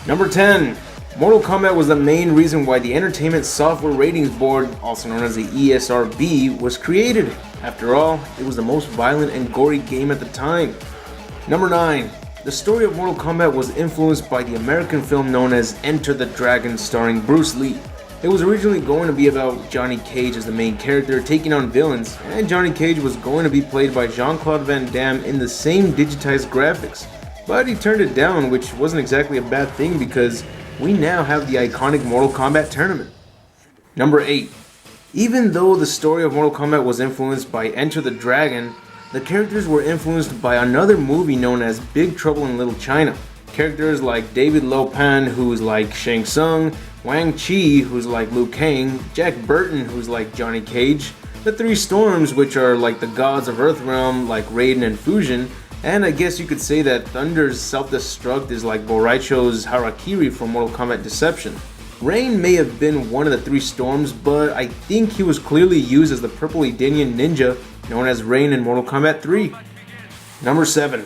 Number 10. Mortal Kombat was the main reason why the Entertainment Software Ratings Board, also known as the ESRB, was created. After all, it was the most violent and gory game at the time. Number 9. The story of Mortal Kombat was influenced by the American film known as Enter the Dragon starring Bruce Lee. It was originally going to be about Johnny Cage as the main character taking on villains, and Johnny Cage was going to be played by Jean-Claude Van Damme in the same digitized graphics. But he turned it down, which wasn't exactly a bad thing because we now have the iconic Mortal Kombat tournament. Number 8. Even though the story of Mortal Kombat was influenced by Enter the Dragon, the characters were influenced by another movie known as Big Trouble in Little China. Characters like David Lo Pan, who's like Shang Tsung, Wang Chi, who's like Liu Kang, Jack Burton, who's like Johnny Cage, the Three Storms, which are like the gods of Earthrealm, like Raiden and Fujin, and I guess you could say that Thunder's self-destruct is like Boraicho's Harakiri from Mortal Kombat Deception. Rain may have been one of the Three Storms, but I think he was clearly used as the Purple Edenian Ninja, known as Rain in Mortal Kombat 3. Number 7.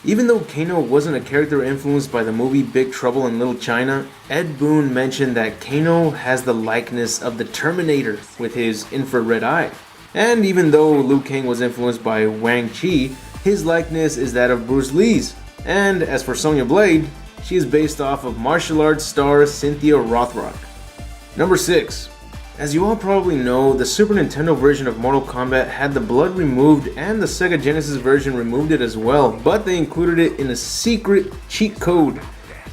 Even though Kano wasn't a character influenced by the movie Big Trouble in Little China, Ed Boon mentioned that Kano has the likeness of the Terminator with his infrared eye. And even though Liu Kang was influenced by Wang Chi, his likeness is that of Bruce Lee's. And as for Sonya Blade, she is based off of martial arts star Cynthia Rothrock. Number 6. As you all probably know, the Super Nintendo version of Mortal Kombat had the blood removed and the Sega Genesis version removed it as well, but they included it in a secret cheat code.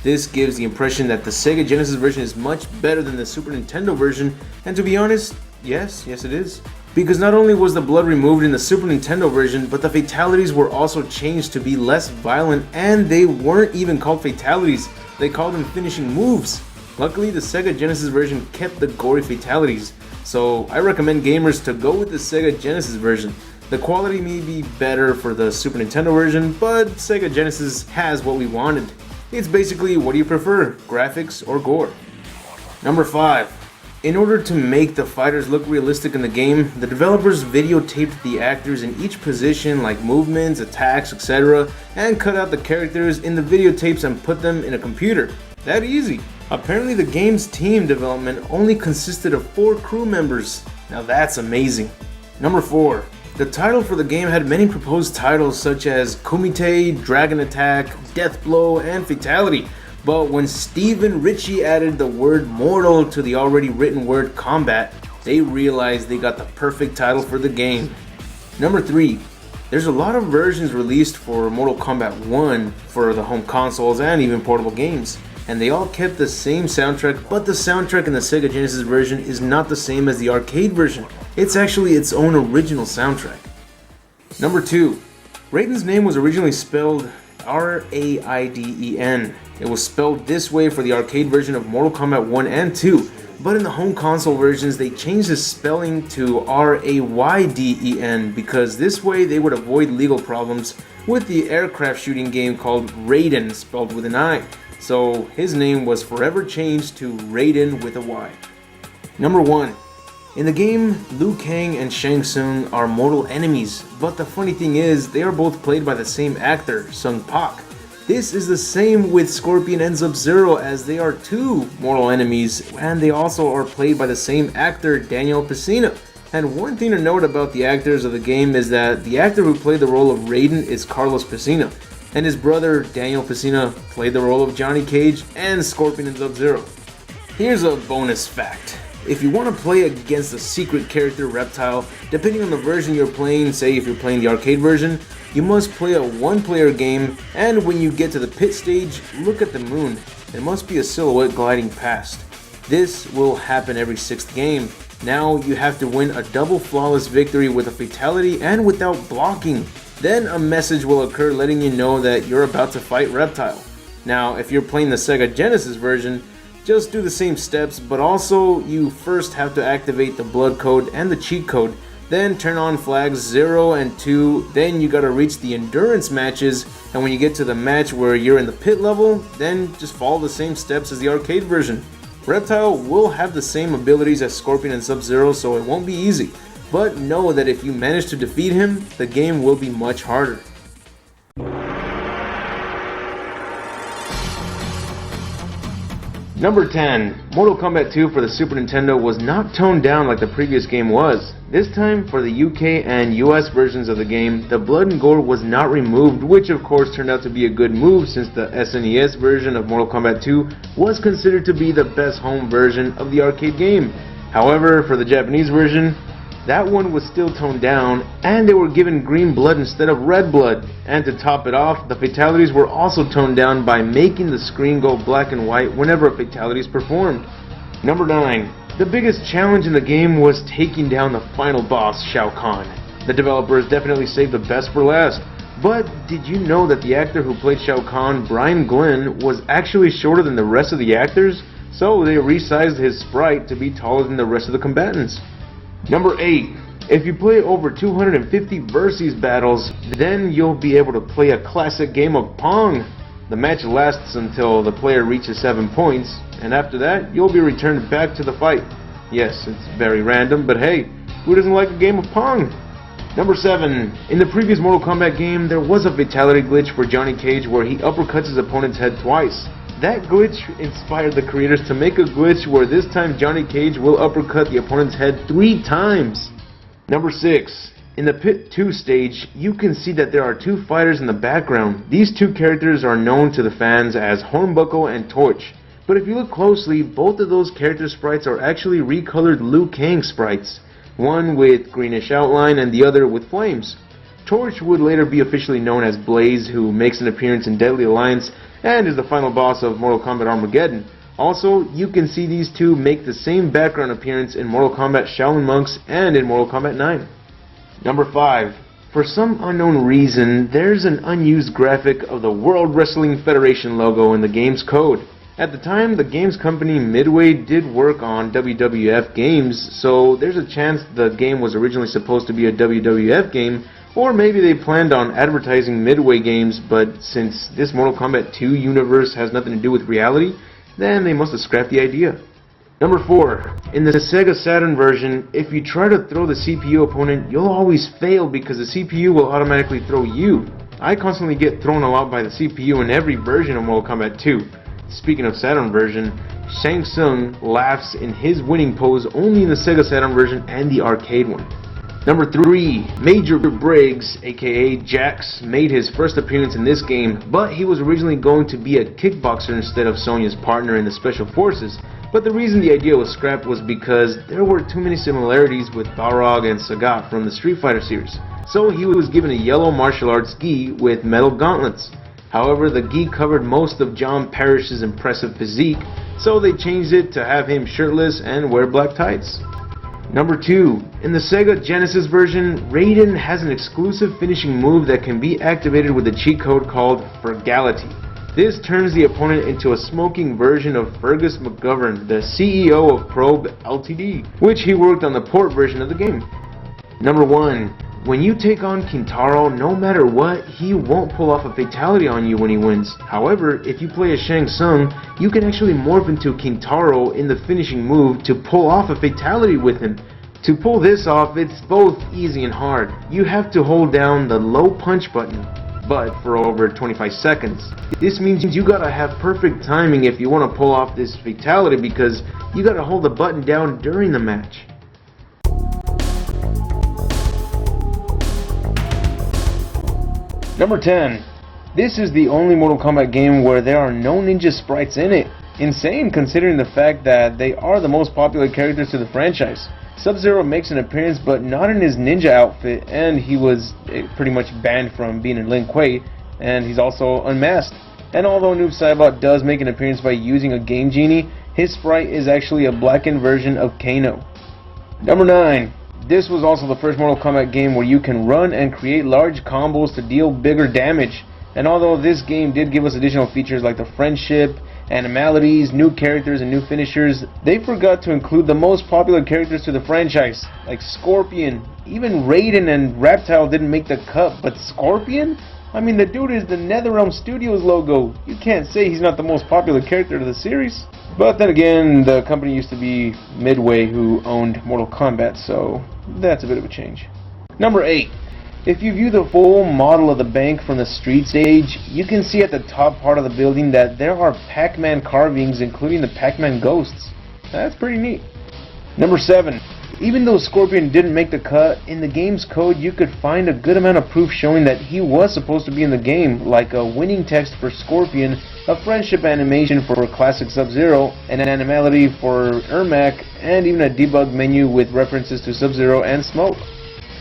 This gives the impression that the Sega Genesis version is much better than the Super Nintendo version, and to be honest, yes it is. Because not only was the blood removed in the Super Nintendo version, but the fatalities were also changed to be less violent, and they weren't even called fatalities, they called them finishing moves. Luckily, the Sega Genesis version kept the gory fatalities, so I recommend gamers to go with the Sega Genesis version. The quality may be better for the Super Nintendo version, but Sega Genesis has what we wanted. It's basically, what do you prefer, graphics or gore? Number 5. In order to make the fighters look realistic in the game, the developers videotaped the actors in each position like movements, attacks, etc. and cut out the characters in the videotapes and put them in a computer. That easy. Apparently the game's team development only consisted of 4 crew members. Now that's amazing. Number 4. The title for the game had many proposed titles such as Kumite, Dragon Attack, Death Blow, and Fatality. But when Stephen Ritchie added the word mortal to the already written word combat, they realized they got the perfect title for the game. Number 3. There's a lot of versions released for Mortal Kombat 1 for the home consoles and even portable games, and they all kept the same soundtrack, but the soundtrack in the Sega Genesis version is not the same as the arcade version. It's actually its own original soundtrack. Number 2. Raiden's name was originally spelled R-A-I-D-E-N. It was spelled this way for the arcade version of Mortal Kombat 1 and 2, but in the home console versions they changed the spelling to R-A-Y-D-E-N because this way they would avoid legal problems with the aircraft shooting game called Raiden, spelled with an I. So his name was forever changed to Raiden with a Y. Number 1. In the game, Liu Kang and Shang Tsung are mortal enemies, but the funny thing is, they are both played by the same actor, Sung Pak. This is the same with Scorpion and Sub-Zero, as they are 2 mortal enemies, and they also are played by the same actor, Daniel Pesina. And one thing to note about the actors of the game is that the actor who played the role of Raiden is Carlos Pesina, and his brother, Daniel Pesina, played the role of Johnny Cage and Scorpion and Sub-Zero. Here's a bonus fact. If you want to play against a secret character Reptile, depending on the version you're playing, say if you're playing the arcade version, you must play a one-player game, and when you get to the pit stage, look at the moon. There must be a silhouette gliding past. This will happen every 6th game. Now you have to win a double flawless victory with a fatality and without blocking. Then a message will occur letting you know that you're about to fight Reptile. Now if you're playing the Sega Genesis version, just do the same steps, but also you first have to activate the blood code and the cheat code, then turn on flags 0 and 2, then you gotta reach the endurance matches, and when you get to the match where you're in the pit level, then just follow the same steps as the arcade version. Reptile will have the same abilities as Scorpion and Sub-Zero, so it won't be easy, but know that if you manage to defeat him, the game will be much harder. Number 10. Mortal Kombat 2 for the Super Nintendo was not toned down like the previous game was. This time, for the UK and US versions of the game, the blood and gore was not removed, which of course turned out to be a good move since the SNES version of Mortal Kombat 2 was considered to be the best home version of the arcade game. However, for the Japanese version, that one was still toned down, and they were given green blood instead of red blood. And to top it off, the fatalities were also toned down by making the screen go black and white whenever a fatality is performed. Number 9. The biggest challenge in the game was taking down the final boss, Shao Kahn. The developers definitely saved the best for last. But did you know that the actor who played Shao Kahn, Brian Glenn, was actually shorter than the rest of the actors? So they resized his sprite to be taller than the rest of the combatants. Number 8. If you play over 250 versus battles, then you'll be able to play a classic game of Pong. The match lasts until the player reaches 7 points, and after that, you'll be returned back to the fight. Yes, it's very random, but hey, who doesn't like a game of Pong? Number 7. In the previous Mortal Kombat game, there was a fatality glitch for Johnny Cage where he uppercuts his opponent's head twice. That glitch inspired the creators to make a glitch where this time Johnny Cage will uppercut the opponent's head 3 times. Number 6. In the Pit 2 stage, you can see that there are 2 fighters in the background. These 2 characters are known to the fans as Hornbuckle and Torch. But if you look closely, both of those character sprites are actually recolored Liu Kang sprites. One with greenish outline and the other with flames. Torch would later be officially known as Blaze, who makes an appearance in Deadly Alliance and is the final boss of Mortal Kombat Armageddon. Also, you can see these 2 make the same background appearance in Mortal Kombat Shaolin Monks and in Mortal Kombat 9. Number 5. For some unknown reason, there's an unused graphic of the World Wrestling Federation logo in the game's code. At the time, the games company Midway did work on WWF games, so there's a chance the game was originally supposed to be a WWF game, or maybe they planned on advertising Midway games, but since this Mortal Kombat 2 universe has nothing to do with reality, then they must have scrapped the idea. Number 4. In the Sega Saturn version, if you try to throw the CPU opponent, you'll always fail because the CPU will automatically throw you. I constantly get thrown a lot by the CPU in every version of Mortal Kombat 2. Speaking of Saturn version, Shang Tsung laughs in his winning pose only in the Sega Saturn version and the arcade one. Number 3. Major Briggs, aka Jax, made his first appearance in this game, but he was originally going to be a kickboxer instead of Sonya's partner in the Special Forces. But the reason the idea was scrapped was because there were too many similarities with Balrog and Sagat from the Street Fighter series. So he was given a yellow martial arts gi with metal gauntlets. However, the gi covered most of John Parrish's impressive physique, so they changed it to have him shirtless and wear black tights. Number 2. In the Sega Genesis version, Raiden has an exclusive finishing move that can be activated with a cheat code called Fergality. This turns the opponent into a smoking version of Fergus McGovern, the CEO of Probe Ltd, which he worked on the port version of the game. Number 1. When you take on Kintaro, no matter what, he won't pull off a fatality on you when he wins. However, if you play as Shang Tsung, you can actually morph into Kintaro in the finishing move to pull off a fatality with him. To pull this off, it's both easy and hard. You have to hold down the low punch button, but for over 25 seconds. This means you gotta have perfect timing if you want to pull off this fatality because you gotta hold the button down during the match. Number 10. This is the only Mortal Kombat game where there are no ninja sprites in it. Insane considering the fact that they are the most popular characters to the franchise. Sub-Zero makes an appearance but not in his ninja outfit, and he was pretty much banned from being in Lin Kuei, and he's also unmasked. And although Noob Saibot does make an appearance by using a Game Genie, his sprite is actually a blackened version of Kano. Number 9. This was also the first Mortal Kombat game where you can run and create large combos to deal bigger damage. And although this game did give us additional features like the friendship, animalities, new characters, and new finishers, they forgot to include the most popular characters to the franchise, like Scorpion. Even Raiden and Reptile didn't make the cut, but Scorpion? I mean, the dude is the NetherRealm Studios logo. You can't say he's not the most popular character of the series. But then again, the company used to be Midway, who owned Mortal Kombat, so that's a bit of a change. Number 8. If you view the full model of the bank from the street stage, you can see at the top part of the building that there are Pac-Man carvings, including the Pac-Man ghosts. That's pretty neat. Number 7. Even though Scorpion didn't make the cut, in the game's code you could find a good amount of proof showing that he was supposed to be in the game, like a winning text for Scorpion, a friendship animation for classic Sub-Zero, an animality for Ermac, and even a debug menu with references to Sub-Zero and Smoke.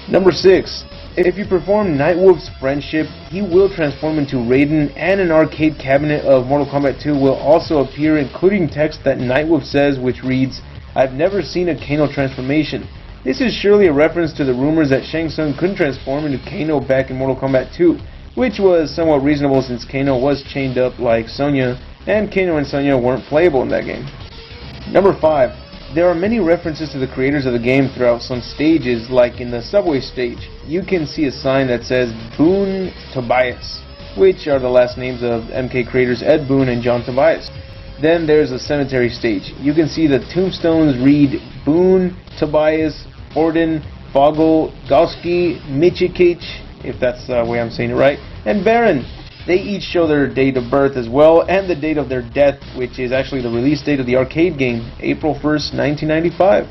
Number 6. If you perform Nightwolf's friendship, he will transform into Raiden, and an arcade cabinet of Mortal Kombat 2 will also appear, including text that Nightwolf says, which reads, "I've never seen a Kano transformation." This is surely a reference to the rumors that Shang Tsung couldn't transform into Kano back in Mortal Kombat 2, which was somewhat reasonable since Kano was chained up like Sonya, and Kano and Sonya weren't playable in that game. Number 5. There are many references to the creators of the game throughout some stages, like in the subway stage. You can see a sign that says Boone Tobias, which are the last names of MK creators Ed Boon and John Tobias. Then there's the cemetery stage. You can see the tombstones read Boone, Tobias, Forden, Fogel, Gowski, Michikich, if that's the way I'm saying it right, and Baron. They each show their date of birth as well, and the date of their death, which is actually the release date of the arcade game, April 1st, 1995.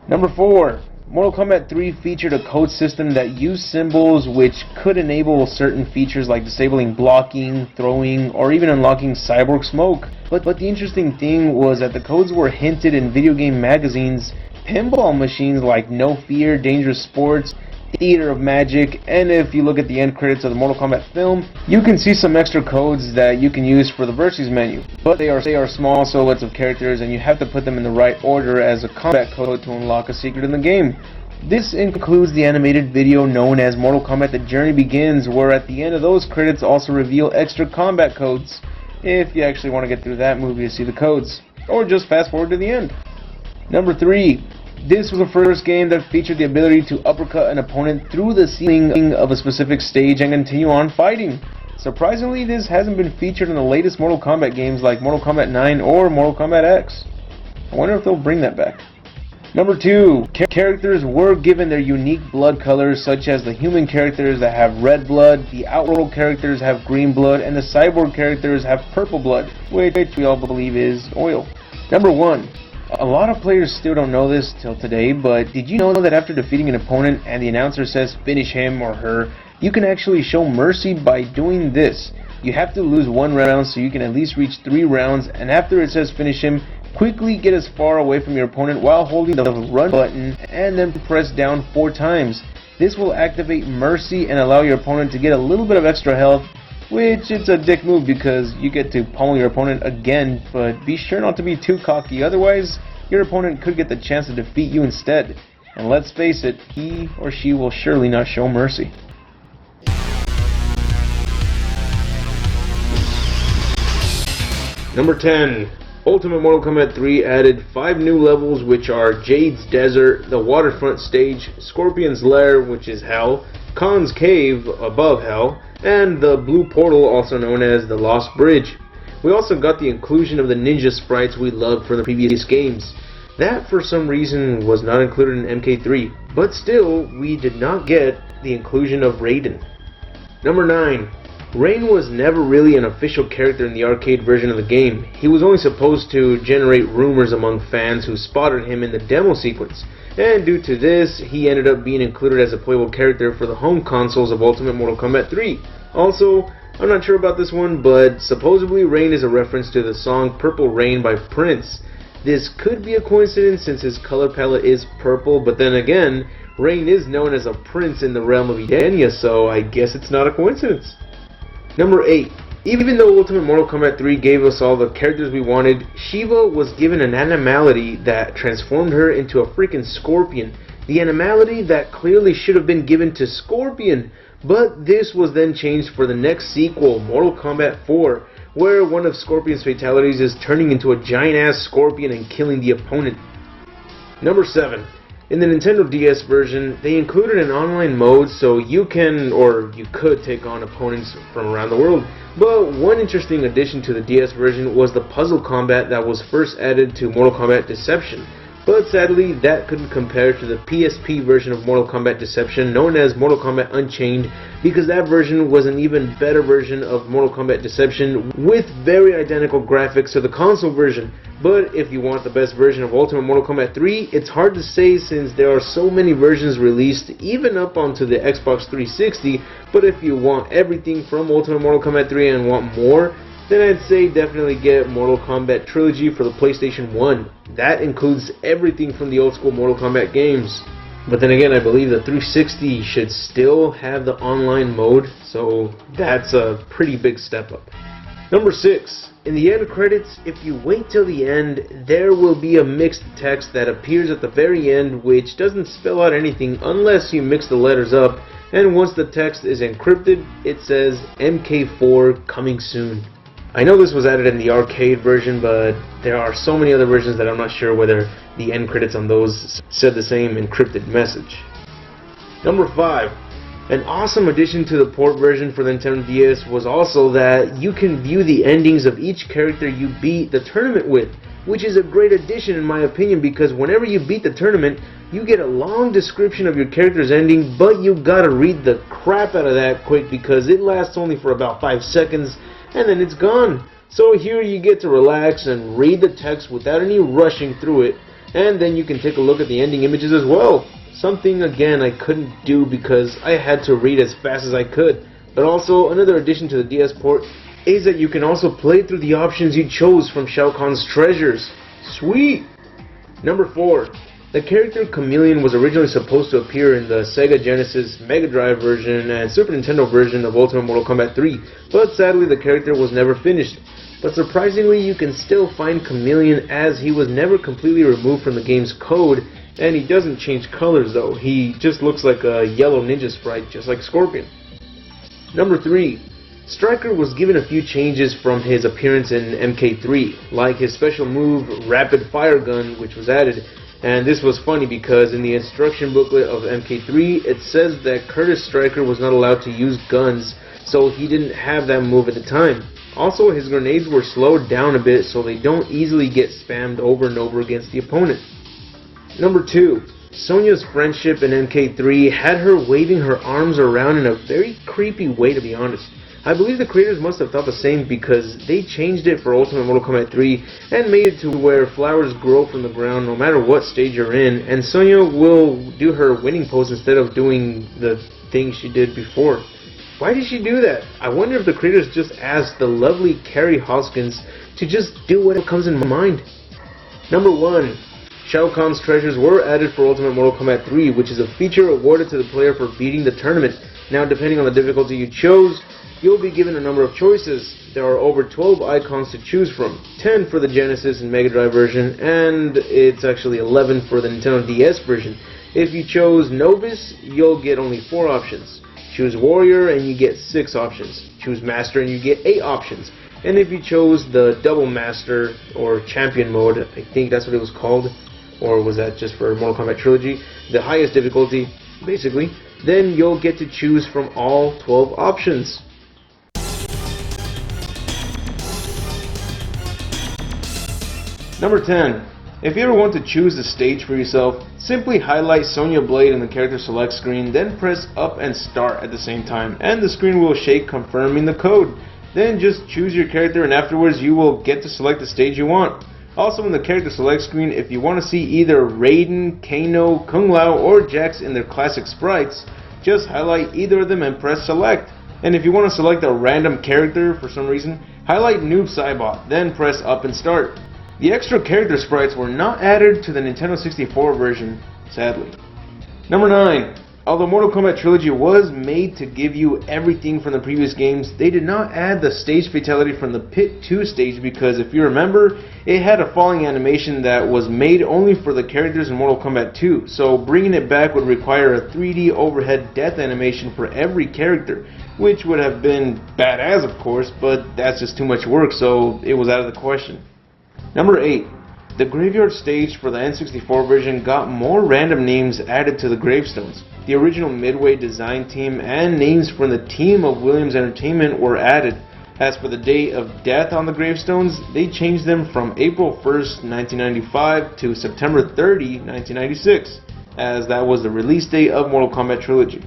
Number 4. Mortal Kombat 3 featured a code system that used symbols which could enable certain features like disabling blocking, throwing, or even unlocking Cyborg Smoke. But the interesting thing was that the codes were hinted in video game magazines, pinball machines like No Fear, Dangerous Sports, Theater of Magic, and if you look at the end credits of the Mortal Kombat film, you can see some extra codes that you can use for the Versus menu. But they are small silhouettes of characters, and you have to put them in the right order as a combat code to unlock a secret in the game. This includes the animated video known as Mortal Kombat The Journey Begins, where at the end of those credits also reveal extra combat codes, if you actually want to get through that movie to see the codes, or just fast forward to the end. Number 3. This was the first game that featured the ability to uppercut an opponent through the ceiling of a specific stage and continue on fighting. Surprisingly, this hasn't been featured in the latest Mortal Kombat games like Mortal Kombat 9 or Mortal Kombat X. I wonder if they'll bring that back. Number 2. Characters were given their unique blood colors, such as the human characters that have red blood, the Outworld characters have green blood, and the Cyborg characters have purple blood, which we all believe is oil. Number 1. A lot of players still don't know this till today, but did you know that after defeating an opponent and the announcer says finish him or her, you can actually show mercy by doing this? You have to lose 1 round so you can at least reach 3 rounds, and after it says finish him, quickly get as far away from your opponent while holding the run button and then press down 4 times. This will activate mercy and allow your opponent to get a little bit of extra health, which it's a dick move because you get to pummel your opponent again, but be sure not to be too cocky, otherwise your opponent could get the chance to defeat you instead. And let's face it, he or she will surely not show mercy. Number 10. Ultimate Mortal Kombat 3 added 5 new levels, which are Jade's Desert, the Waterfront Stage, Scorpion's Lair, which is Hell, Khan's Cave, above Hell, and the Blue Portal, also known as the Lost Bridge. We also got the inclusion of the ninja sprites we loved from the previous games. That, for some reason, was not included in MK3, but still, we did not get the inclusion of Raiden. Number 9. Rain was never really an official character in the arcade version of the game. He was only supposed to generate rumors among fans who spotted him in the demo sequence, and due to this, he ended up being included as a playable character for the home consoles of Ultimate Mortal Kombat 3. Also, I'm not sure about this one, but supposedly Rain is a reference to the song Purple Rain by Prince. This could be a coincidence since his color palette is purple, but then again, Rain is known as a prince in the realm of Edenia, so I guess it's not a coincidence. Number 8. Even though Ultimate Mortal Kombat 3 gave us all the characters we wanted, Shiva was given an animality that transformed her into a freaking scorpion. The animality that clearly should have been given to Scorpion, but this was then changed for the next sequel, Mortal Kombat 4, where one of Scorpion's fatalities is turning into a giant-ass scorpion and killing the opponent. Number 7. In the Nintendo DS version, they included an online mode so you can, or you could, take on opponents from around the world. But one interesting addition to the DS version was the puzzle combat that was first added to Mortal Kombat Deception. but sadly that couldn't compare to the PSP version of Mortal Kombat Deception known as Mortal Kombat Unchained, because that version was an even better version of Mortal Kombat Deception with very identical graphics to the console version. But if you want the best version of Ultimate Mortal Kombat 3, it's hard to say since there are so many versions released, even up onto the Xbox 360, but if you want everything from Ultimate Mortal Kombat 3 and want more, then I'd say definitely get Mortal Kombat Trilogy for the PlayStation 1. That includes everything from the old school Mortal Kombat games. But then again, I believe the 360 should still have the online mode, so that's a pretty big step up. Number 6. In the end credits, if you wait till the end, there will be a mixed text that appears at the very end which doesn't spell out anything unless you mix the letters up, and once the text is encrypted, it says MK4 coming soon. I know this was added in the arcade version, but there are so many other versions that I'm not sure whether the end credits on those said the same encrypted message. Number 5. An awesome addition to the port version for the Nintendo DS was also that you can view the endings of each character you beat the tournament with, which is a great addition in my opinion, because whenever you beat the tournament, you get a long description of your character's ending, but you gotta read the crap out of that quick because it lasts only for about 5 seconds and then it's gone. So here you get to relax and read the text without any rushing through it, and then you can take a look at the ending images as well. Something again I couldn't do because I had to read as fast as I could. But also another addition to the DS port is that you can also play through the options you chose from Shao Kahn's treasures. Sweet! Number 4. The character Chameleon was originally supposed to appear in the Sega Genesis, Mega Drive version, and Super Nintendo version of Ultimate Mortal Kombat 3, but sadly the character was never finished. But surprisingly, you can still find Chameleon as he was never completely removed from the game's code, and he doesn't change colors though. He just looks like a yellow ninja sprite, just like Scorpion. Number 3. Stryker was given a few changes from his appearance in MK3, like his special move, Rapid Fire Gun, which was added. And this was funny because in the instruction booklet of MK3, it says that Curtis Stryker was not allowed to use guns, so he didn't have that move at the time. Also, his grenades were slowed down a bit so they don't easily get spammed over and over against the opponent. Number 2. Sonya's friendship in MK3 had her waving her arms around in a very creepy way, to be honest. I believe the creators must have thought the same because they changed it for Ultimate Mortal Kombat 3 and made it to where flowers grow from the ground no matter what stage you're in, and Sonya will do her winning pose instead of doing the thing she did before. Why did she do that? I wonder if the creators just asked the lovely Carrie Hoskins to just do what comes in mind. Number 1. Shao Kahn's treasures were added for Ultimate Mortal Kombat 3, which is a feature awarded to the player for beating the tournament. Now, depending on the difficulty you chose, you'll be given a number of choices. There are over 12 icons to choose from, 10 for the Genesis and Mega Drive version, and it's actually 11 for the Nintendo DS version. If you chose Novice, you'll get only 4 options. Choose Warrior and you get 6 options. Choose Master and you get 8 options. And if you chose the Double Master or Champion mode, I think that's what it was called, or was that just for Mortal Kombat Trilogy, the highest difficulty, basically, then you'll get to choose from all 12 options. Number 10. If you ever want to choose the stage for yourself, simply highlight Sonya Blade in the character select screen, then press up and start at the same time, and the screen will shake confirming the code. Then just choose your character and afterwards you will get to select the stage you want. Also in the character select screen, if you want to see either Raiden, Kano, Kung Lao, or Jax in their classic sprites, just highlight either of them and press select. And if you want to select a random character for some reason, highlight Noob Saibot, then press up and start. The extra character sprites were not added to the Nintendo 64 version, sadly. Number 9. Although Mortal Kombat Trilogy was made to give you everything from the previous games, they did not add the stage fatality from the Pit 2 stage because if you remember, it had a falling animation that was made only for the characters in Mortal Kombat 2, so bringing it back would require a 3D overhead death animation for every character, which would have been badass of course, but that's just too much work, so it was out of the question. Number 8. The graveyard stage for the N64 version got more random names added to the gravestones. The original Midway design team and names from the team of Williams Entertainment were added. As for the date of death on the gravestones, they changed them from April 1st, 1995 to September 30, 1996, as that was the release date of Mortal Kombat Trilogy.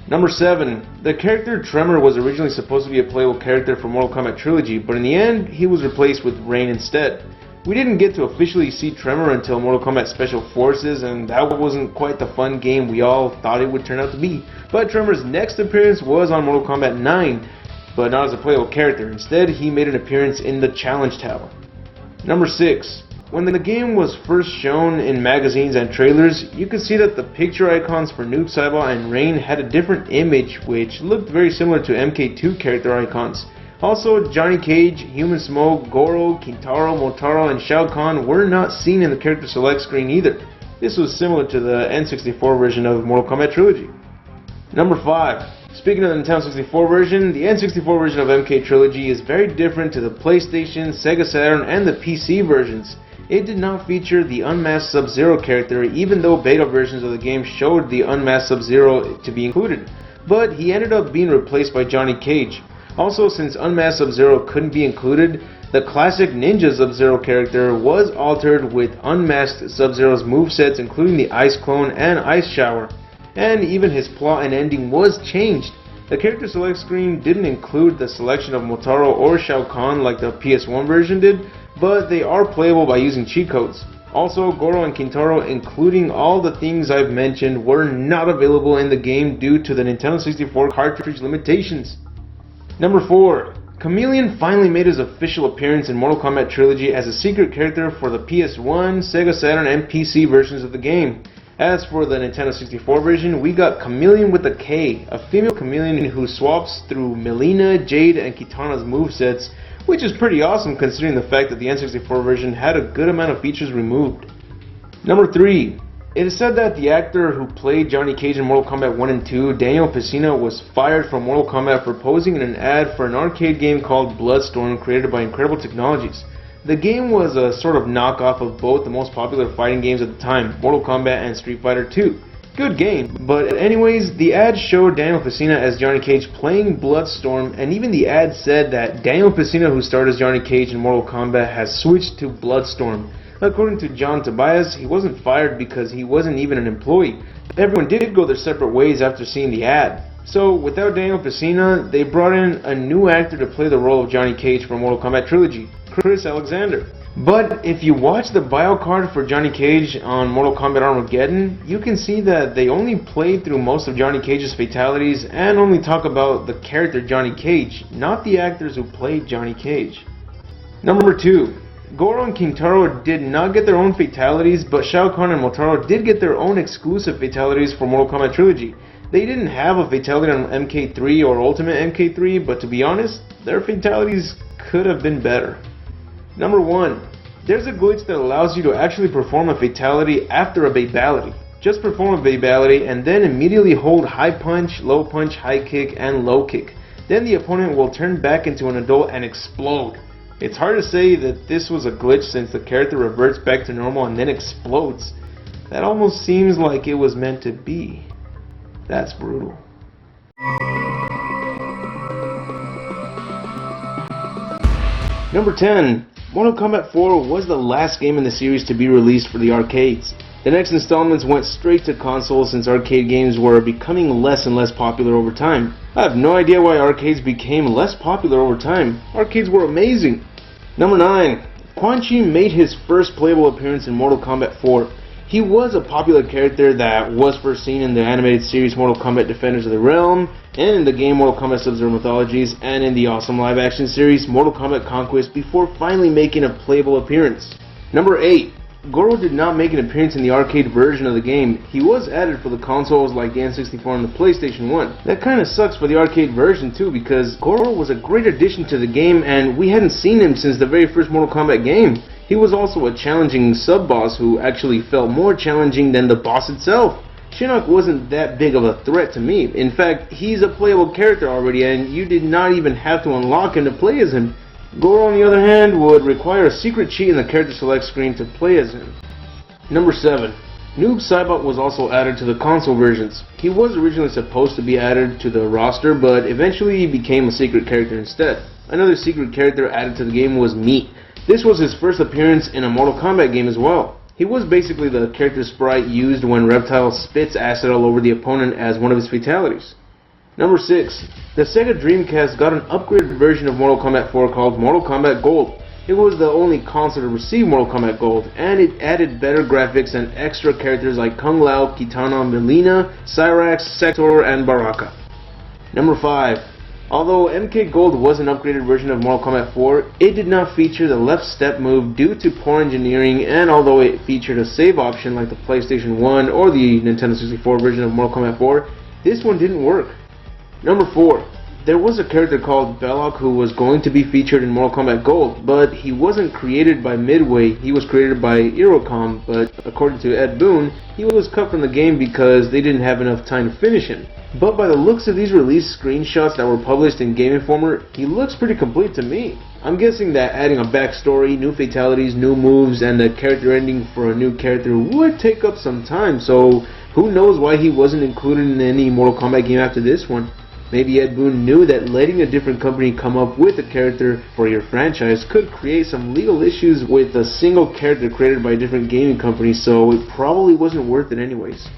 Number 7. The character Tremor was originally supposed to be a playable character for Mortal Kombat Trilogy, but in the end, he was replaced with Rain instead. We didn't get to officially see Tremor until Mortal Kombat Special Forces, and that wasn't quite the fun game we all thought it would turn out to be. But Tremor's next appearance was on Mortal Kombat 9, but not as a playable character. Instead, he made an appearance in the Challenge Tower. Number 6. When the game was first shown in magazines and trailers, you could see that the picture icons for Noob Saibot and Rain had a different image which looked very similar to MK2 character icons. Also, Johnny Cage, Human Smoke, Goro, Kintaro, Motaro, and Shao Kahn were not seen in the character select screen either. This was similar to the N64 version of Mortal Kombat Trilogy. Number 5. Speaking of the Nintendo 64 version, the N64 version of MK Trilogy is very different to the PlayStation, Sega Saturn, and the PC versions. It did not feature the unmasked Sub-Zero character, even though beta versions of the game showed the unmasked Sub-Zero to be included. But he ended up being replaced by Johnny Cage. Also, since unmasked Sub-Zero couldn't be included, the classic Ninja Sub-Zero character was altered with unmasked Sub-Zero's movesets, including the Ice Clone and Ice Shower. And even his plot and ending was changed. The character select screen didn't include the selection of Motaro or Shao Kahn like the PS1 version did, but they are playable by using cheat codes. Also, Goro and Kintaro, including all the things I've mentioned, were not available in the game due to the Nintendo 64 cartridge limitations. Number 4. Chameleon finally made his official appearance in Mortal Kombat Trilogy as a secret character for the PS1, Sega Saturn, and PC versions of the game. As for the Nintendo 64 version, we got Chameleon with a K, a female chameleon who swaps through Melina, Jade, and Kitana's movesets, which is pretty awesome considering the fact that the N64 version had a good amount of features removed. Number 3. It is said that the actor who played Johnny Cage in Mortal Kombat 1 and 2, Daniel Pesina, was fired from Mortal Kombat for posing in an ad for an arcade game called Bloodstorm created by Incredible Technologies. The game was a sort of knockoff of both the most popular fighting games at the time, Mortal Kombat and Street Fighter 2. Good game, but anyways, the ad showed Daniel Pesina as Johnny Cage playing Bloodstorm, and even the ad said that Daniel Pesina, who starred as Johnny Cage in Mortal Kombat, has switched to Bloodstorm. According to John Tobias, he wasn't fired because he wasn't even an employee. Everyone did go their separate ways after seeing the ad. So, without Daniel Pesina, they brought in a new actor to play the role of Johnny Cage for Mortal Kombat Trilogy, Chris Alexander. But if you watch the bio card for Johnny Cage on Mortal Kombat Armageddon, you can see that they only played through most of Johnny Cage's fatalities and only talk about the character Johnny Cage, not the actors who played Johnny Cage. Number 2. Goro and Kintaro did not get their own fatalities, but Shao Kahn and Motaro did get their own exclusive fatalities for Mortal Kombat Trilogy. They didn't have a fatality on MK3 or Ultimate MK3, but to be honest, their fatalities could have been better. Number 1. There's a glitch that allows you to actually perform a fatality after a babality. Just perform a babality and then immediately hold high punch, high kick, and low kick. Then the opponent will turn back into an adult and explode. It's hard to say that this was a glitch since the character reverts back to normal and then explodes. That almost seems like it was meant to be. That's brutal. Number 10. Mortal Kombat 4 was the last game in the series to be released for the arcades. The next installments went straight to consoles since arcade games were becoming less and less popular over time. I have no idea why arcades became less popular over time. Arcades were amazing. Number 9. Quan Chi made his first playable appearance in Mortal Kombat 4. He was a popular character that was first seen in the animated series Mortal Kombat Defenders of the Realm, and in the game Mortal Kombat Sub-Zero Mythologies, and in the awesome live-action series Mortal Kombat Conquest before finally making a playable appearance. Number 8. Goro did not make an appearance in the arcade version of the game. He was added for the consoles like the N64 and the PlayStation 1. That kinda sucks for the arcade version too, because Goro was a great addition to the game and we hadn't seen him since the very first Mortal Kombat game. He was also a challenging sub-boss who actually felt more challenging than the boss itself. Shinnok wasn't that big of a threat to me. In fact, he's a playable character already and you did not even have to unlock him to play as him. Goro, on the other hand, would require a secret cheat in the character select screen to play as him. Number 7. Noob Saibot was also added to the console versions. He was originally supposed to be added to the roster, but eventually he became a secret character instead. Another secret character added to the game was Meat. This was his first appearance in a Mortal Kombat game as well. He was basically the character sprite used when Reptile spits acid all over the opponent as one of his fatalities. Number 6. The Sega Dreamcast got an upgraded version of Mortal Kombat 4 called Mortal Kombat Gold. It was the only console to receive Mortal Kombat Gold, and it added better graphics and extra characters like Kung Lao, Kitana, Mileena, Cyrax, Sector, and Baraka. Number 5. Although MK Gold was an upgraded version of Mortal Kombat 4, it did not feature the left step move due to poor engineering, and although it featured a save option like the PlayStation 1 or the Nintendo 64 version of Mortal Kombat 4, this one didn't work. Number 4. There was a character called Belloc who was going to be featured in Mortal Kombat Gold, but he wasn't created by Midway, he was created by Irocom, but according to Ed Boon, he was cut from the game because they didn't have enough time to finish him. But by the looks of these release screenshots that were published in Game Informer, he looks pretty complete to me. I'm guessing that adding a backstory, new fatalities, new moves, and a character ending for a new character would take up some time, so who knows why he wasn't included in any Mortal Kombat game after this one. Maybe Ed Boon knew that letting a different company come up with a character for your franchise could create some legal issues with a single character created by a different gaming company, so it probably wasn't worth it anyways.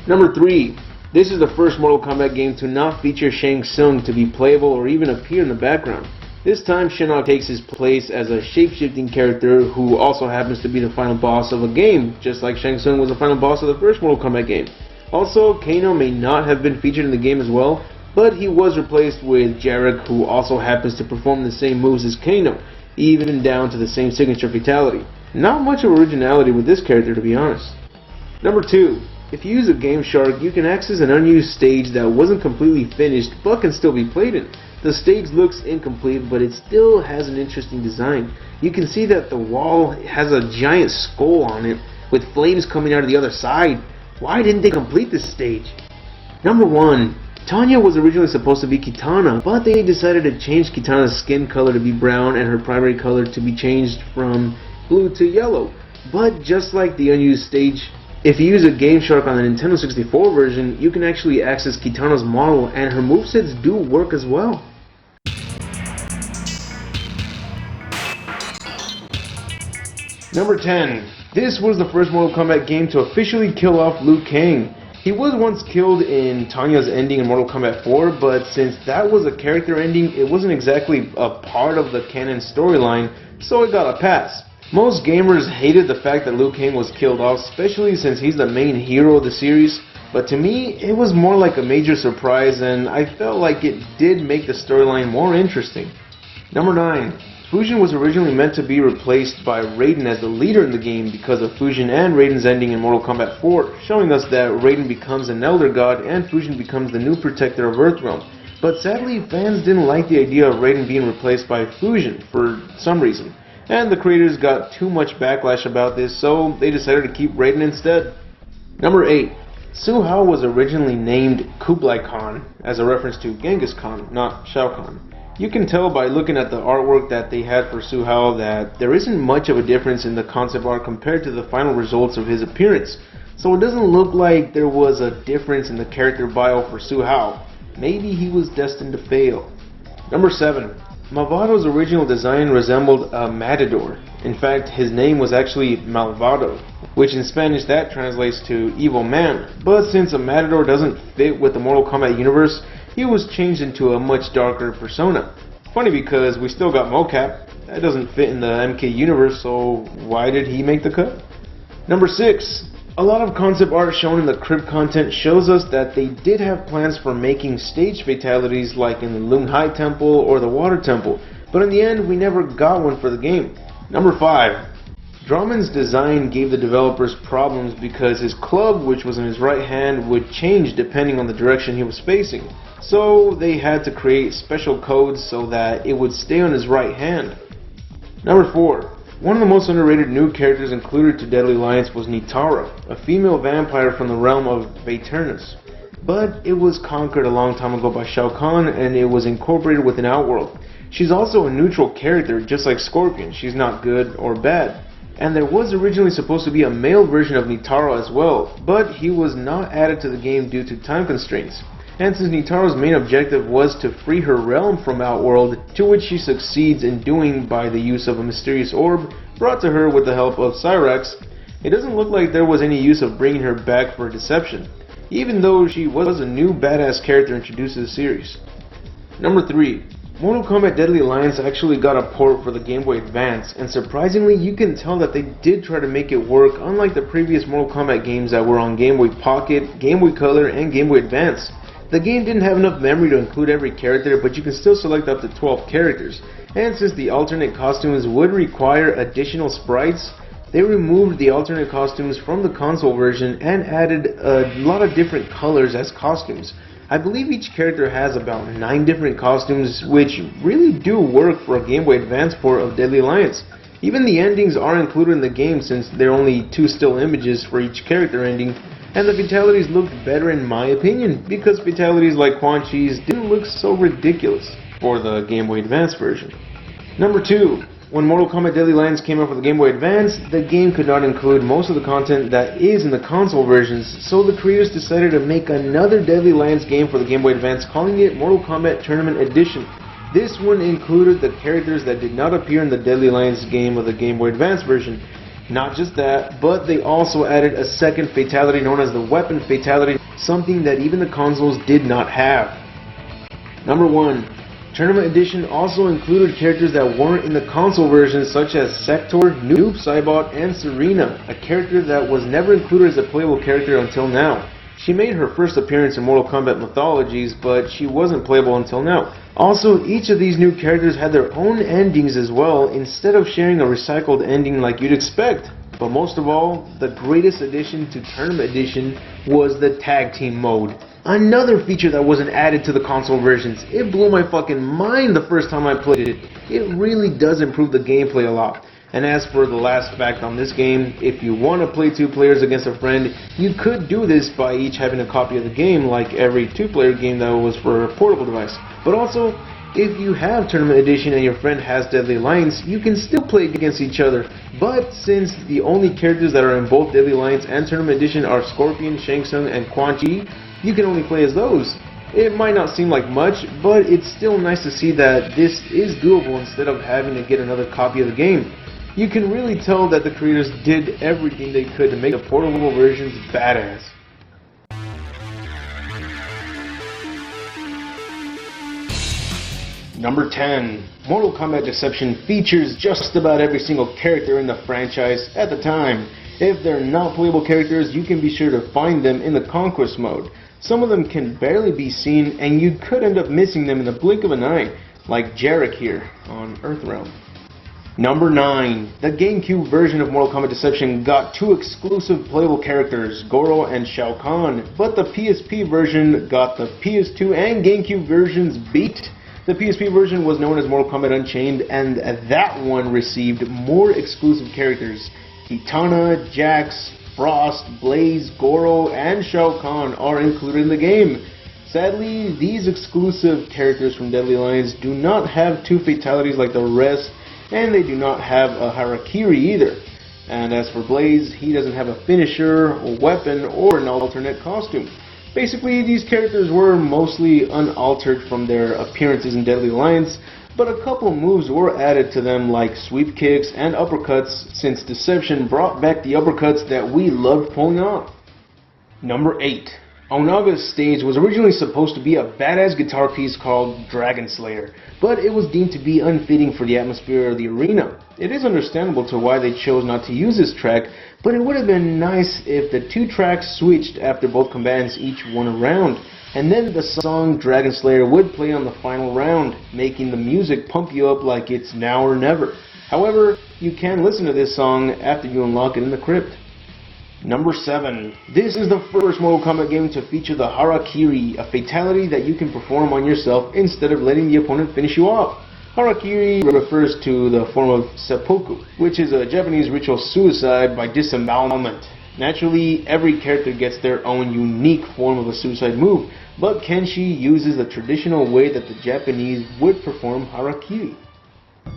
Number 3. This is the first Mortal Kombat game to not feature Shang Tsung to be playable or even appear in the background. This time Shinnok takes his place as a shape-shifting character who also happens to be the final boss of a game, just like Shang Tsung was the final boss of the first Mortal Kombat game. Also, Kano may not have been featured in the game as well, but he was replaced with Jarek, who also happens to perform the same moves as Kano, even down to the same signature fatality. Not much of originality with this character, to be honest. Number 2. If you use a Game Shark, you can access an unused stage that wasn't completely finished but can still be played in. The stage looks incomplete, but it still has an interesting design. You can see that the wall has a giant skull on it with flames coming out of the other side. Why didn't they complete this stage? Number 1. Tanya was originally supposed to be Kitana, but they decided to change Kitana's skin color to be brown and her primary color to be changed from blue to yellow. But just like the unused stage, if you use a Game Shark on the Nintendo 64 version, you can actually access Kitana's model and her movesets do work as well. Number 10. This was the first Mortal Kombat game to officially kill off Liu Kang. He was once killed in Tanya's ending in Mortal Kombat 4, but since that was a character ending, it wasn't exactly a part of the canon storyline, so it got a pass. Most gamers hated the fact that Liu Kang was killed off, especially since he's the main hero of the series, but to me, it was more like a major surprise, and I felt like it did make the storyline more interesting. Number 9. Fusion was originally meant to be replaced by Raiden as the leader in the game because of Fusion and Raiden's ending in Mortal Kombat 4, showing us that Raiden becomes an Elder God and Fusion becomes the new protector of Earthrealm. But sadly, fans didn't like the idea of Raiden being replaced by Fusion for some reason, and the creators got too much backlash about this, so they decided to keep Raiden instead. Number 8. Su Hao was originally named Kublai Khan as a reference to Genghis Khan, not Shao Kahn. You can tell by looking at the artwork that they had for Su Hao that there isn't much of a difference in the concept art compared to the final results of his appearance, so it doesn't look like there was a difference in the character bio for Su Hao. Maybe he was destined to fail. Number 7. Malvado's original design resembled a matador. In fact, his name was actually Malvado, which in Spanish that translates to evil man, but since a matador doesn't fit with the Mortal Kombat universe, he was changed into a much darker persona. Funny because we still got Mocap. That doesn't fit in the MK universe, so why did he make the cut? Number 6. A lot of concept art shown in the Crypt content shows us that they did have plans for making stage fatalities like in the Lung Hai Temple or the Water Temple, but in the end we never got one for the game. Number 5. Drummond's design gave the developers problems because his club, which was in his right hand, would change depending on the direction he was facing. So they had to create special codes so that it would stay on his right hand. Number 4. One of the most underrated new characters included to Deadly Alliance was Nitara, a female vampire from the realm of Vaeternus. But it was conquered a long time ago by Shao Kahn and it was incorporated within Outworld. She's also a neutral character just like Scorpion, she's not good or bad. And there was originally supposed to be a male version of Nitaro as well, but he was not added to the game due to time constraints. And since Nitaro's main objective was to free her realm from Outworld, to which she succeeds in doing by the use of a mysterious orb brought to her with the help of Cyrax, it doesn't look like there was any use of bringing her back for deception, even though she was a new badass character introduced to the series. Number 3. Mortal Kombat Deadly Alliance actually got a port for the Game Boy Advance, and surprisingly you can tell that they did try to make it work, unlike the previous Mortal Kombat games that were on Game Boy Pocket, Game Boy Color, and Game Boy Advance. The game didn't have enough memory to include every character, but you can still select up to 12 characters, and since the alternate costumes would require additional sprites, they removed the alternate costumes from the console version and added a lot of different colors as costumes. I believe each character has about 9 different costumes, which really do work for a Game Boy Advance port of Deadly Alliance. Even the endings are included in the game since there are only 2 still images for each character ending, and the fatalities looked better in my opinion, because fatalities like Quan Chi's didn't look so ridiculous for the Game Boy Advance version. Number 2. When Mortal Kombat Deadly Alliance came out for the Game Boy Advance, the game could not include most of the content that is in the console versions, so the creators decided to make another Deadly Alliance game for the Game Boy Advance, calling it Mortal Kombat Tournament Edition. This one included the characters that did not appear in the Deadly Alliance game of the Game Boy Advance version. Not just that, but they also added a second fatality known as the Weapon Fatality, something that even the consoles did not have. Number 1. Tournament Edition also included characters that weren't in the console version, such as Sector, Noob Saibot, and Serena, a character that was never included as a playable character until now. She made her first appearance in Mortal Kombat Mythologies, but she wasn't playable until now. Also, each of these new characters had their own endings as well, instead of sharing a recycled ending like you'd expect. But most of all, the greatest addition to Tournament Edition was the Tag Team mode. Another feature that wasn't added to the console versions. It blew my fucking mind the first time I played it. It really does improve the gameplay a lot. And as for the last fact on this game, if you want to play 2 players against a friend, you could do this by each having a copy of the game like every 2-player game that was for a portable device. But also, if you have Tournament Edition and your friend has Deadly Alliance, you can still play against each other. But since the only characters that are in both Deadly Alliance and Tournament Edition are Scorpion, Shang Tsung, and Quan Chi, you can only play as those. It might not seem like much, but it's still nice to see that this is doable instead of having to get another copy of the game. You can really tell that the creators did everything they could to make the portable versions badass. Number 10. Mortal Kombat Deception features just about every single character in the franchise at the time. If they're not playable characters, you can be sure to find them in the Conquest mode. Some of them can barely be seen, and you could end up missing them in the blink of an eye, like Jarek here on Earthrealm. Number 9. The GameCube version of Mortal Kombat Deception got 2 exclusive playable characters, Goro and Shao Kahn, but the PSP version got the PS2 and GameCube versions beat. The PSP version was known as Mortal Kombat Unchained, and that one received more exclusive characters. Kitana, Jax, Frost, Blaze, Goro, and Shao Kahn are included in the game. Sadly, these exclusive characters from Deadly Alliance do not have 2 fatalities like the rest, and they do not have a Harakiri either. And as for Blaze, he doesn't have a finisher, a weapon, or an alternate costume. Basically, these characters were mostly unaltered from their appearances in Deadly Alliance, but a couple moves were added to them like sweep kicks and uppercuts, since Deception brought back the uppercuts that we loved pulling off. Number 8. Onaga's stage was originally supposed to be a badass guitar piece called Dragon Slayer, but it was deemed to be unfitting for the atmosphere of the arena. It is understandable to why they chose not to use this track, but it would have been nice if the 2 tracks switched after both combatants each won a round, and then the song Dragon Slayer would play on the final round, making the music pump you up like it's now or never. However, you can listen to this song after you unlock it in the crypt. Number 7. This is the first Mortal Kombat game to feature the Harakiri, a fatality that you can perform on yourself instead of letting the opponent finish you off. Harakiri refers to the form of seppuku, which is a Japanese ritual suicide by disembowelment. Naturally, every character gets their own unique form of a suicide move, but Kenshi uses the traditional way that the Japanese would perform Harakiri.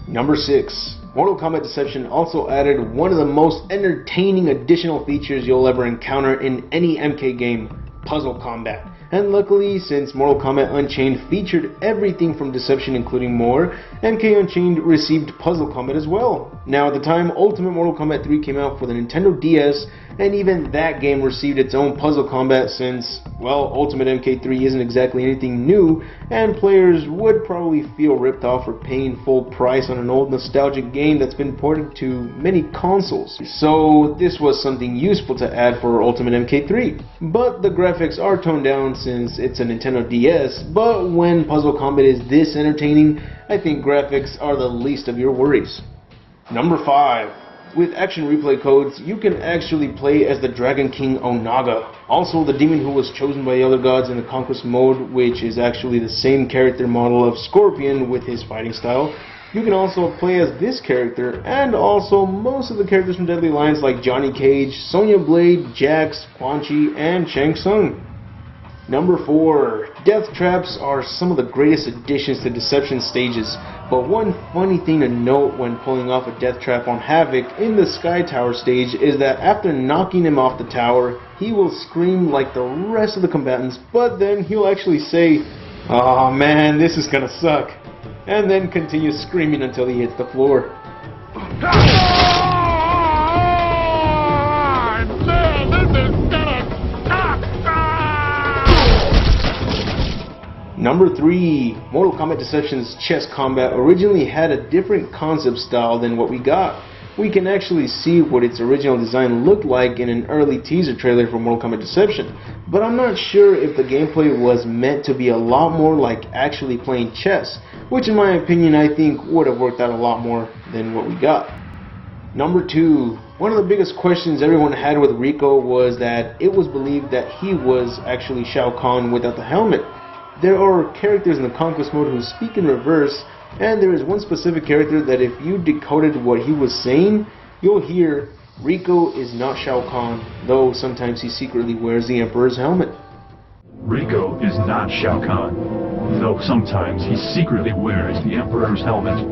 Number 6. Mortal Kombat Deception also added one of the most entertaining additional features you'll ever encounter in any MK game, puzzle combat. And luckily, since Mortal Kombat Unchained featured everything from Deception including more, MK Unchained received puzzle combat as well. Now at the time, Ultimate Mortal Kombat 3 came out for the Nintendo DS, and even that game received its own puzzle combat since, well, Ultimate MK3 isn't exactly anything new, and players would probably feel ripped off for paying full price on an old nostalgic game that's been ported to many consoles. So this was something useful to add for Ultimate MK3. But the graphics are toned down since it's a Nintendo DS, but when puzzle combat is this entertaining, I think graphics are the least of your worries. Number 5. With action replay codes, you can actually play as the Dragon King Onaga, also the demon who was chosen by the other gods in the Conquest mode, which is actually the same character model of Scorpion with his fighting style. You can also play as this character, and also most of the characters from Deadly Alliance like Johnny Cage, Sonya Blade, Jax, Quan Chi, and Shang Tsung. Number 4. Death traps are some of the greatest additions to Deception stages, but one funny thing to note when pulling off a death trap on Havoc in the Sky Tower stage is that after knocking him off the tower, he will scream like the rest of the combatants, but then he'll actually say, "Aw man, this is gonna suck," and then continue screaming until he hits the floor. Number 3. Mortal Kombat Deception's chess combat originally had a different concept style than what we got. We can actually see what its original design looked like in an early teaser trailer for Mortal Kombat Deception, but I'm not sure if the gameplay was meant to be a lot more like actually playing chess, which in my opinion I think would have worked out a lot more than what we got. Number 2. One of the biggest questions everyone had with Rico was that it was believed that he was actually Shao Kahn without the helmet. There are characters in the Conquest mode who speak in reverse, and there is one specific character that if you decoded what he was saying, you'll hear, "Rico is not Shao Kahn, though sometimes he secretly wears the Emperor's helmet." Rico is not Shao Kahn, though sometimes he secretly wears the Emperor's helmet.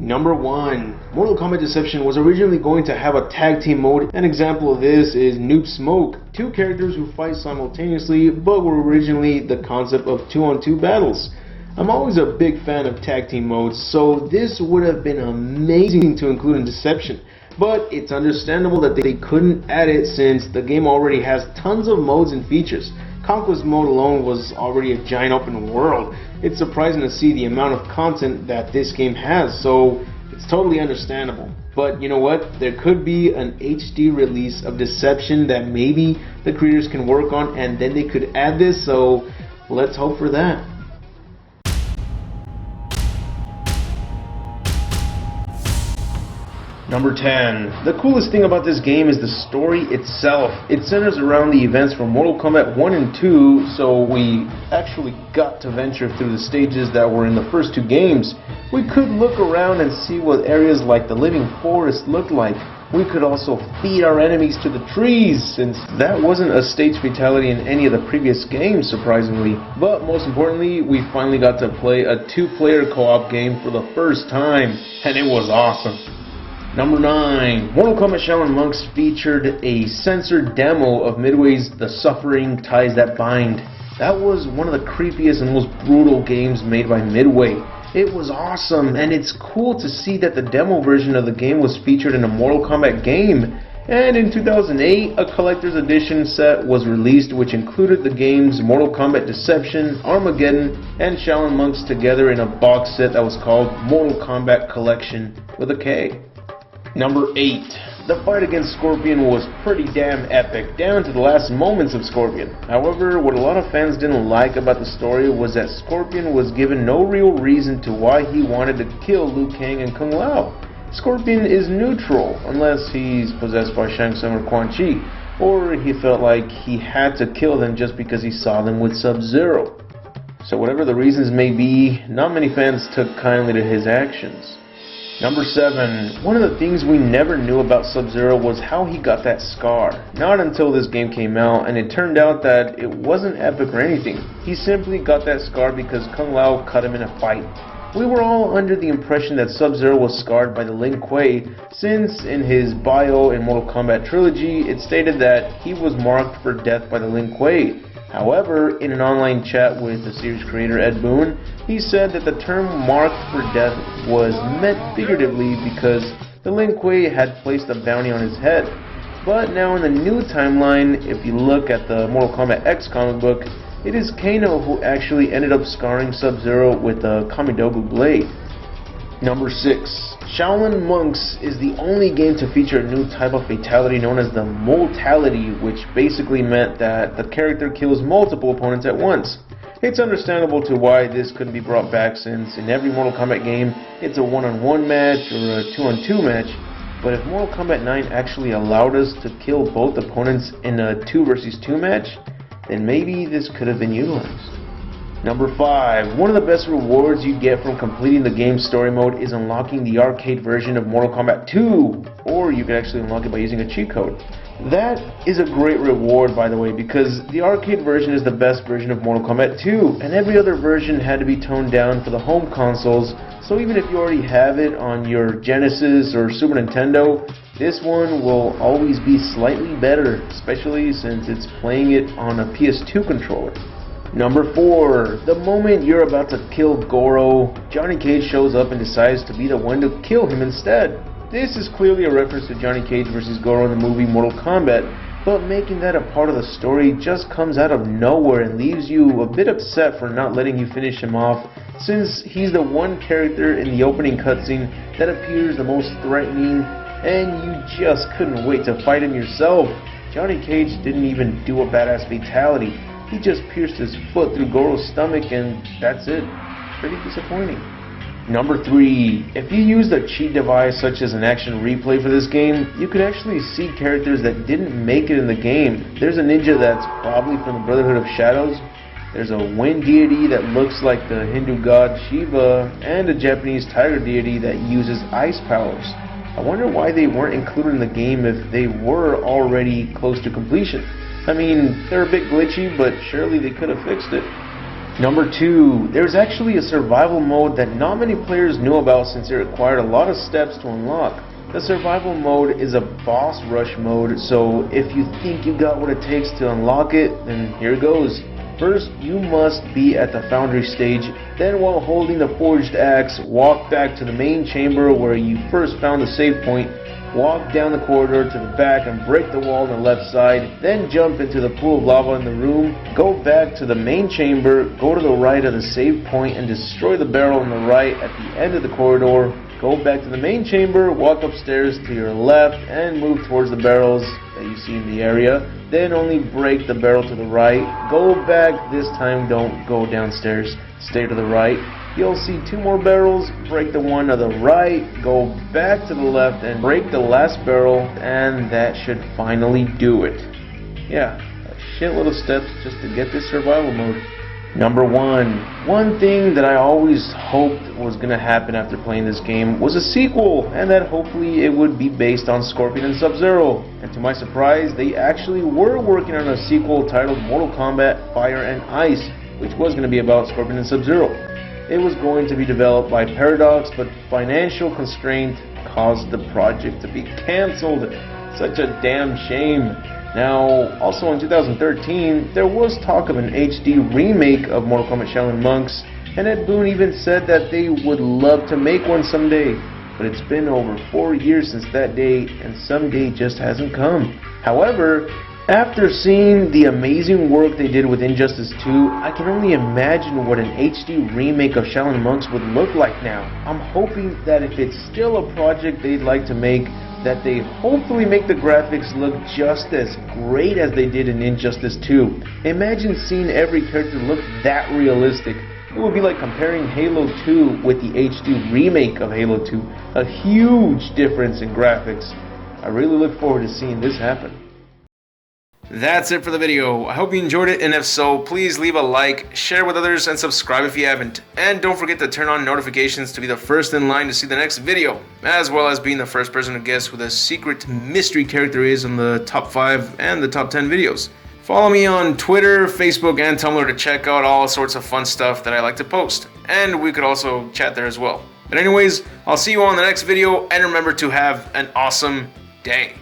Number 1. Mortal Kombat Deception was originally going to have a tag team mode. An example of this is Noob Smoke, two characters who fight simultaneously but were originally the concept of 2-on-2 battles. I'm always a big fan of tag team modes, so this would have been amazing to include in Deception. But it's understandable that they couldn't add it since the game already has tons of modes and features. Conquest mode alone was already a giant open world. It's surprising to see the amount of content that this game has, so it's totally understandable. But you know what? There could be an HD release of Deception that maybe the creators can work on, and then they could add this, so let's hope for that. Number 10. The coolest thing about this game is the story itself. It centers around the events from Mortal Kombat 1 and 2, so we actually got to venture through the stages that were in the first two games. We could look around and see what areas like the Living Forest looked like. We could also feed our enemies to the trees, since that wasn't a stage fatality in any of the previous games, surprisingly. But most importantly, we finally got to play a two-player co-op game for the first time, and it was awesome. Number 9. Mortal Kombat Shaolin Monks featured a censored demo of Midway's The Suffering Ties That Bind. That was one of the creepiest and most brutal games made by Midway. It was awesome, and it's cool to see that the demo version of the game was featured in a Mortal Kombat game. And in 2008, a collector's edition set was released which included the games Mortal Kombat Deception, Armageddon, and Shaolin Monks together in a box set that was called Mortal Kombat Kollection with a K. Number 8. The fight against Scorpion was pretty damn epic, down to the last moments of Scorpion. However, what a lot of fans didn't like about the story was that Scorpion was given no real reason to why he wanted to kill Liu Kang and Kung Lao. Scorpion is neutral, unless he's possessed by Shang Tsung or Quan Chi, or he felt like he had to kill them just because he saw them with Sub-Zero. So whatever the reasons may be, not many fans took kindly to his actions. Number 7. One of the things we never knew about Sub-Zero was how he got that scar. Not until this game came out, and it turned out that it wasn't epic or anything. He simply got that scar because Kung Lao cut him in a fight. We were all under the impression that Sub-Zero was scarred by the Lin Kuei, since in his bio in Mortal Kombat Trilogy it stated that he was marked for death by the Lin Kuei. However, in an online chat with the series creator Ed Boon, he said that the term marked for death was meant figuratively because the Lin Kuei had placed a bounty on his head. But now in the new timeline, if you look at the Mortal Kombat X comic book, it is Kano who actually ended up scarring Sub-Zero with a Kamidogu blade. Number 6. Shaolin Monks is the only game to feature a new type of fatality known as the Multality, which basically meant that the character kills multiple opponents at once. It's understandable to why this couldn't be brought back, since in every Mortal Kombat game it's a 1-on-1 match or a 2-on-2 match, but if Mortal Kombat 9 actually allowed us to kill both opponents in a 2 vs 2 match, then maybe this could have been utilized. Number 5. One of the best rewards you get from completing the game's story mode is unlocking the arcade version of Mortal Kombat 2, or you can actually unlock it by using a cheat code. That is a great reward, by the way, because the arcade version is the best version of Mortal Kombat 2, and every other version had to be toned down for the home consoles, so even if you already have it on your Genesis or Super Nintendo, this one will always be slightly better, especially since it's playing it on a PS2 controller. Number 4. The moment you're about to kill Goro, Johnny Cage shows up and decides to be the one to kill him instead. This is clearly a reference to Johnny Cage vs. Goro in the movie Mortal Kombat, but making that a part of the story just comes out of nowhere and leaves you a bit upset for not letting you finish him off, since he's the one character in the opening cutscene that appears the most threatening, and you just couldn't wait to fight him yourself. Johnny Cage didn't even do a badass fatality. He just pierced his foot through Goro's stomach and that's it. Pretty disappointing. Number 3. If you used a cheat device such as an action replay for this game, you could actually see characters that didn't make it in the game. There's a ninja that's probably from the Brotherhood of Shadows. There's a wind deity that looks like the Hindu god Shiva, and a Japanese tiger deity that uses ice powers. I wonder why they weren't included in the game if they were already close to completion. I mean, they're a bit glitchy, but surely they could have fixed it. Number 2. There's actually a survival mode that not many players knew about since it required a lot of steps to unlock. The survival mode is a boss rush mode, so if you think you got what it takes to unlock it, then here it goes. First, you must be at the foundry stage, then while holding the forged axe, walk back to the main chamber where you first found the save point, walk down the corridor to the back and break the wall on the left side, then jump into the pool of lava in the room, go back to the main chamber, go to the right of the save point and destroy the barrel on the right at the end of the corridor, go back to the main chamber, walk upstairs to your left and move towards the barrels that you see in the area, then only break the barrel to the right, go back, this time don't go downstairs, stay to the right. You'll see 2 more barrels, break the one to the right, go back to the left and break the last barrel, and that should finally do it. Yeah, a shitload of steps just to get this survival mode. Number 1. One thing that I always hoped was going to happen after playing this game was a sequel, and that hopefully it would be based on Scorpion and Sub-Zero. And to my surprise, they actually were working on a sequel titled Mortal Kombat Fire and Ice, which was going to be about Scorpion and Sub-Zero. It was going to be developed by Paradox, but financial constraint caused the project to be cancelled. Such a damn shame. Now, also in 2013, there was talk of an HD remake of Mortal Kombat Shaolin Monks, and Ed Boon even said that they would love to make one someday. But it's been over 4 years since that day, and someday just hasn't come. However, after seeing the amazing work they did with Injustice 2, I can only imagine what an HD remake of Shaolin Monks would look like now. I'm hoping that if it's still a project they'd like to make, that they hopefully make the graphics look just as great as they did in Injustice 2. Imagine seeing every character look that realistic. It would be like comparing Halo 2 with the HD remake of Halo 2. A huge difference in graphics. I really look forward to seeing this happen. That's it for the video. I hope you enjoyed it, and if so, please leave a like, share with others, and subscribe if you haven't. And don't forget to turn on notifications to be the first in line to see the next video, as well as being the first person to guess who the secret mystery character is in the top 5 and the top 10 videos. Follow me on Twitter, Facebook, and Tumblr to check out all sorts of fun stuff that I like to post. and we could also chat there as well. But anyways, I'll see you all in the next video, and remember to have an awesome day.